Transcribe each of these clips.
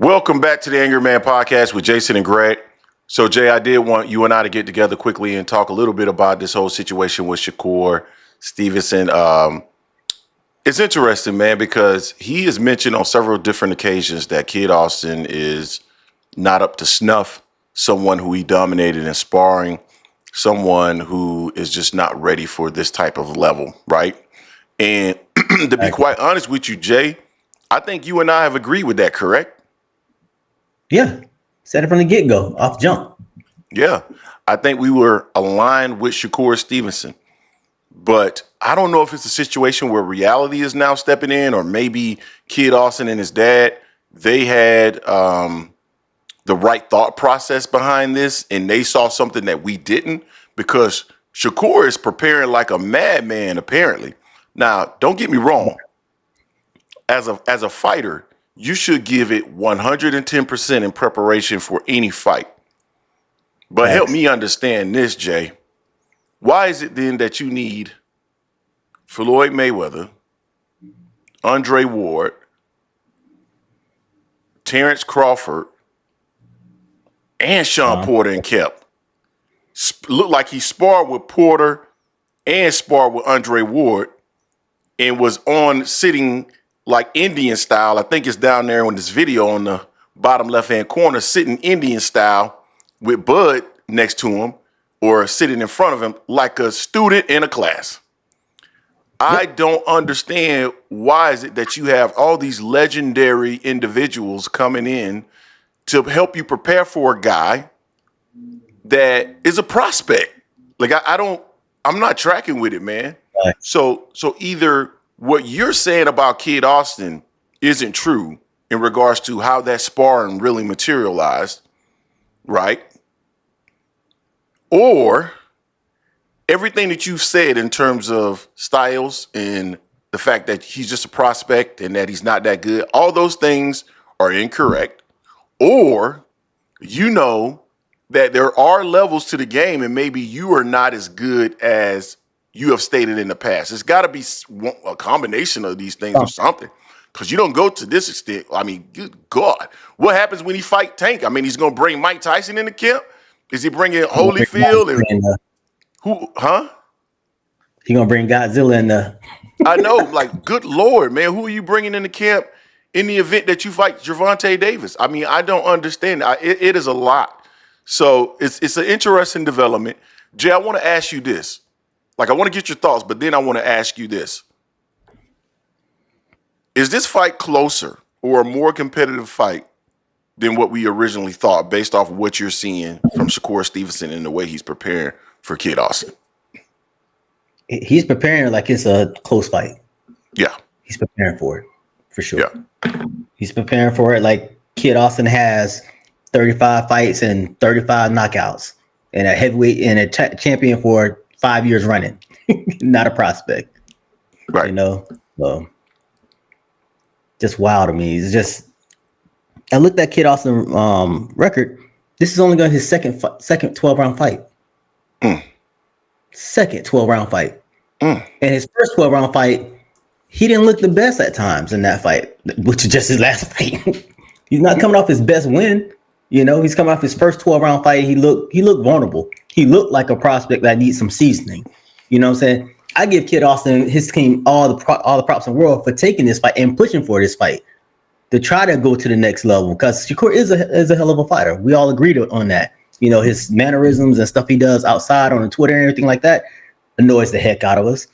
Welcome back to the Angry Man Podcast with Jason and Greg. So, Jay, I did want you and I to get together quickly and talk a little bit about this whole situation with Shakur Stevenson. It's interesting, man, because he has mentioned on several different occasions that Kid Austin is not up to snuff, someone who he dominated in sparring, someone who is just not ready for this type of level, right? And to be quite honest with you, Jay, I think you and I have agreed with that, correct? Yeah, said it from the get-go, off jump. Yeah, I think we were aligned with Shakur Stevenson. But I don't know if it's a situation where reality is now stepping in, or maybe Kid Austin and his dad, they had the right thought process behind this, and they saw something that we didn't, because Shakur is preparing like a madman, apparently. Now, don't get me wrong. As a fighter, you should give it 110% in preparation for any fight. But help me understand this, Jay. Why is it then that you need Floyd Mayweather, Andre Ward, Terrence Crawford, and Sean Porter and Kemp? Looked like he sparred with Porter and sparred with Andre Ward and was on sitting like Indian style. I think it's down there in this video on the bottom left-hand corner, sitting Indian style with Bud next to him, or sitting in front of him like a student in a class. I don't understand, why is it that you have all these legendary individuals coming in to help you prepare for a guy that is a prospect? Like, I'm not tracking with it, man. Right. So either what you're saying about Kid Austin isn't true in regards to how that sparring really materialized, right? Or everything that you've said in terms of styles and the fact that he's just a prospect and that he's not that good, all those things are incorrect. Or you know that there are levels to the game and maybe you are not as good as you have stated in the past. It's got to be a combination of these things or something, because you don't go to this extent. I mean, good God. What happens when he fight Tank? I mean, he's going to bring Mike Tyson in the camp? Is he bringing Holyfield? Who, huh? He going to bring Godzilla in the... I know, like, good Lord, man. Who are you bringing in the camp in the event that you fight Gervonta Davis? I mean, I don't understand. It is a lot. So it's an interesting development. Jay, I want to ask you this. Like, I want to get your thoughts, but then I want to ask you this. Is this fight closer or a more competitive fight than what we originally thought, based off of what you're seeing from Shakur Stevenson and the way he's preparing for Kid Austin? He's preparing like it's a close fight. Yeah. He's preparing for it, for sure. Yeah. He's preparing for it like Kid Austin has 35 fights and 35 knockouts, and a heavyweight and a champion for 5 years running. Not a prospect. Right. You know? So, just wild to me. It's just, I looked at Kid Austin record. This is only going to his second 12-round fight. Second 12-round fight. And his first 12-round fight, he didn't look the best at times in that fight, which is just his last fight. He's not coming off his best win. You know, he's coming off his first 12-round fight. He looked vulnerable. He looked like a prospect that needs some seasoning. You know what I'm saying? I give Kid Austin, his team, all the props in the world for taking this fight and pushing for this fight to try to go to the next level, because Shakur is a hell of a fighter. We all agreed on that. You know, his mannerisms and stuff he does outside on Twitter and everything like that annoys the heck out of us.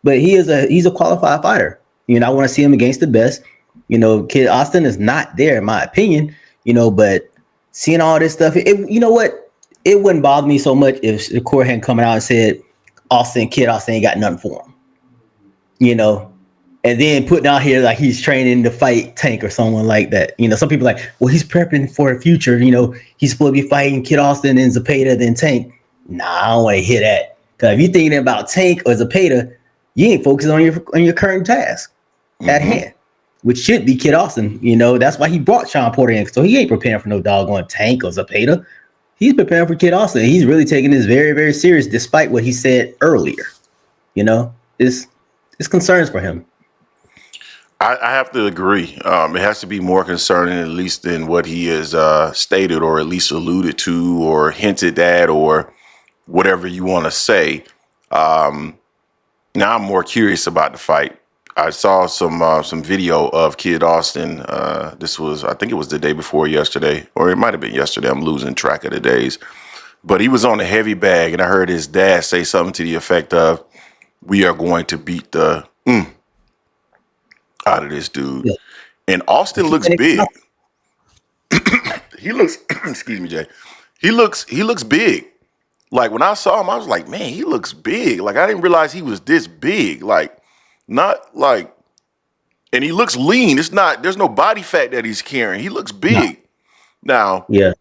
But he's a qualified fighter. You know, I want to see him against the best. You know, Kid Austin is not there in my opinion. You know, but seeing all this stuff, you know what? It wouldn't bother me so much if Shakur hadn't come out and said Kid Austin ain't got nothing for him. You know, and then putting out here like he's training to fight Tank or someone like that. You know, some people are like, well, he's prepping for the future. You know, he's supposed to be fighting Kid Austin and Zepeda then Tank. Nah, I don't want to hear that. Because if you're thinking about Tank or Zepeda, you ain't focusing on your current task at hand, which should be Kid Austin. You know, that's why he brought Sean Porter in. So he ain't preparing for no doggone Tank or Zepeda. He's preparing for Kid Austin. He's really taking this very, very serious, despite what he said earlier. You know, it's concerns for him. I have to agree. It has to be more concerning, at least than what he has stated, or at least alluded to, or hinted at, or whatever you want to say. Now I'm more curious about the fight. I saw some video of Kid Austin. This was, I think it was the day before yesterday, or it might have been yesterday. I'm losing track of the days. But he was on a heavy bag, and I heard his dad say something to the effect of, "We are going to beat the out of this dude." Yeah. And Austin looks big. He looks, excuse me, Jay. He looks big. Like when I saw him, I was like, man, he looks big. Like I didn't realize he was this big. Like not like, and he looks lean. It's not. There's no body fat that he's carrying. He looks No. big. Now Yeah.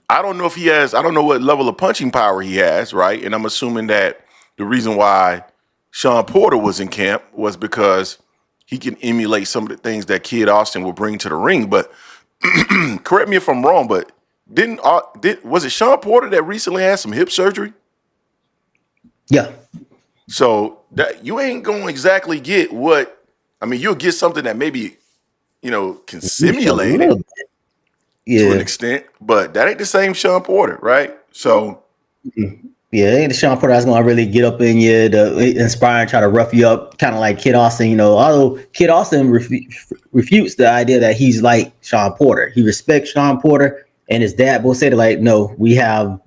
I don't know if he has. I don't know what level of punching power he has, right? And I'm assuming that the reason why Sean Porter was in camp was because he can emulate some of the things that Kid Austin will bring to the ring. But correct me if I'm wrong, but was it Sean Porter that recently had some hip surgery? Yeah. So that you ain't gonna exactly get what I mean. You'll get something that maybe can A simulate it little bit. to an Yeah. extent, but that ain't the same Sean Porter, right? So Yeah, it ain't the Sean Porter that's gonna really get up in you, to inspire and try to rough you up, kind of like Kid Austin. Although Kid Austin refutes the idea that he's like Sean Porter. He respects Sean Porter, and his dad both said like, no, we have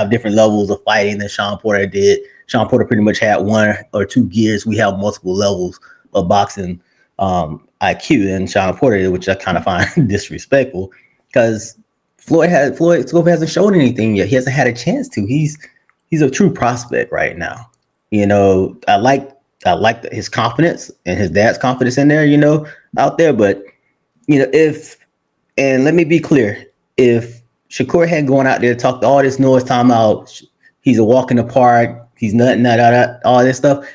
different levels of fighting than Sean Porter did. Sean Porter pretty much had one or two gears. We have multiple levels of boxing IQ, and Sean Porter, which I kind of find disrespectful, because Floyd Scope hasn't shown anything yet. He hasn't had a chance to. He's a true prospect right now. I like his confidence and his dad's confidence in there, out there. But and let me be clear, if Shakur had gone out there to talk to all this noise, time out, he's a walk in the park, he's nothing, all this stuff,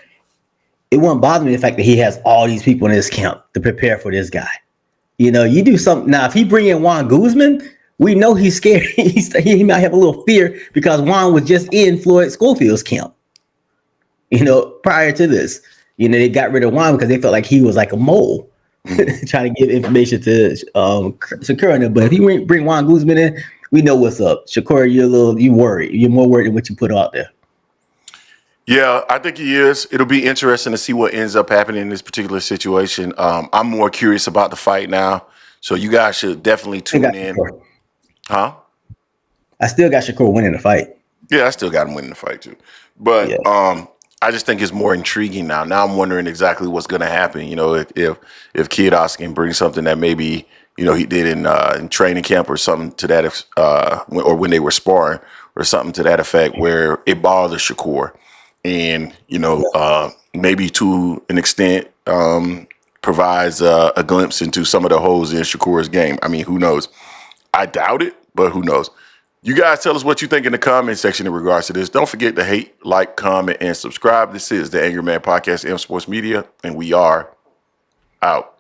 it wouldn't bother me the fact that he has all these people in his camp to prepare for this guy. You do something now. If he bring in Juan Guzman, we know he's scared. He might have a little fear because Juan was just in Floyd Schofield's camp. Prior to this, they got rid of Juan because they felt like he was like a mole, trying to give information to Shakur. But if you bring Juan Guzman in, we know what's up. Shakur, you worried. You're more worried than what you put out there. yeah, I think he is. It'll be interesting to see what ends up happening in this particular situation. I'm more curious about the fight now, so you guys should definitely tune in. Shakur. Huh? I still got Shakur winning the fight. Yeah, I still got him winning the fight too. But Yeah. I just think it's more intriguing now. Now I'm wondering exactly what's going to happen. If Kid Austin brings something that maybe he did in training camp or something to that, or when they were sparring or something to that effect, where it bothers Shakur, and maybe to an extent provides a glimpse into some of the holes in Shakur's game. I mean, who knows? I doubt it, but who knows? You guys tell us what you think in the comment section in regards to this. Don't forget to hate, like, comment, and subscribe. This is the Angry Man Podcast, M Sports Media, and we are out.